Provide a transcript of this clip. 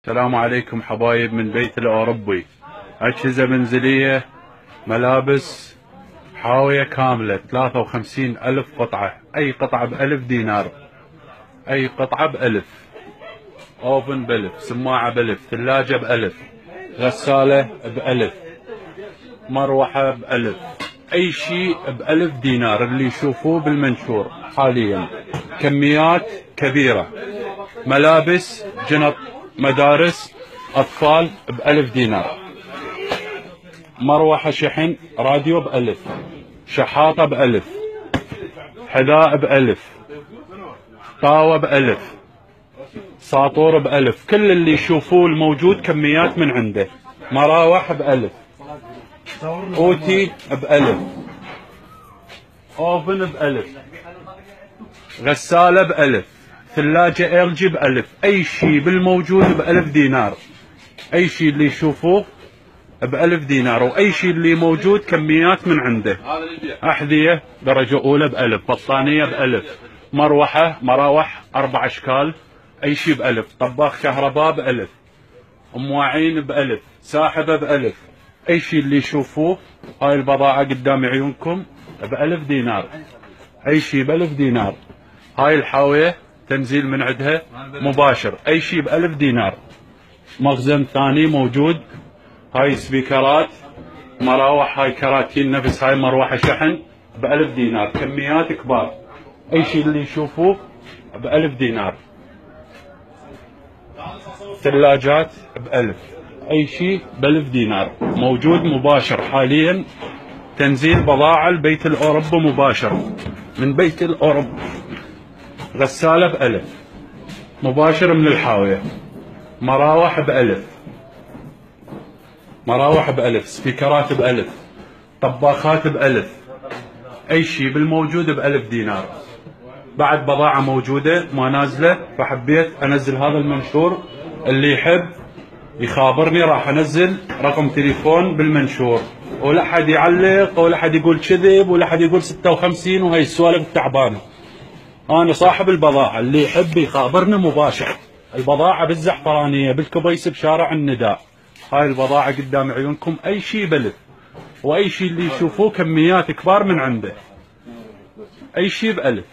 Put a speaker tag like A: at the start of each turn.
A: السلام عليكم حبايب من بيت الأوروبي. أجهزة منزلية، ملابس، حاوية كاملة 53 ألف قطعة. أي قطعة بألف دينار، أي قطعة بألف. أوفن بألف، سماعة بألف، ثلاجة بألف، غسالة بألف، مروحة بألف. أي شيء بألف دينار اللي يشوفوه بالمنشور حاليا. كميات كبيرة. ملابس، جنط مدارس، أطفال بألف دينار. مروحة شحن، راديو بألف، شحاطة بألف، حذاء بألف، طاوة بألف، ساطور بألف. كل اللي يشوفوه الموجود كميات من عنده. مراوح بألف، أوتي بألف، أوفن بألف، غسالة بألف، ثلاجة LG بألف. أي شيء بالموجود بألف دينار. أي شيء اللي يشوفوه بألف دينار، وأي شيء اللي موجود كميات من عنده. أحذية درجة أولى بألف، بطانية بألف، مراوح 4 أشكال، أي شيء بألف. طباخ كهرباء بألف، مواعين بألف، ساحبة بألف. أي شيء اللي يشوفوه. هاي البضاعة قدام عيونكم بألف دينار. أي شيء بألف دينار. هاي الحاوية تنزيل من عندها مباشر، أي شيء بألف دينار. مخزن ثاني موجود. هاي سبيكرات، مراوح، هاي كراتين نفس هاي مروحة شحن بألف دينار. كميات كبار. أي شيء اللي يشوفوه بألف دينار. ثلاجات بألف، أي شيء بألف دينار. موجود مباشر حاليا. تنزيل بضاعة البيت الأوروبي مباشر من بيت الأوروبي. غسالة بألف مباشر من الحاوية. مراوح بألف، مراوح بألف، سبيكرات بألف، طباخات بألف. أي شيء بالموجود بألف دينار. بعد بضاعة موجودة ما نازلة، فحبيت أنزل هذا المنشور. اللي يحب يخابرني راح أنزل رقم تليفون بالمنشور، ولا حد يعلق ولا حد يقول كذب ولا حد يقول 56 وهي السوالف التعبانة. أنا صاحب البضاعة، اللي يحب يخابرني مباشر. البضاعة بالزعفرانية بالكبيس بشارع النداء. هاي البضاعة قدام عيونكم. أي شيء بألف، وأي شيء اللي يشوفوه كميات كبار من عنده. أي شيء بألف.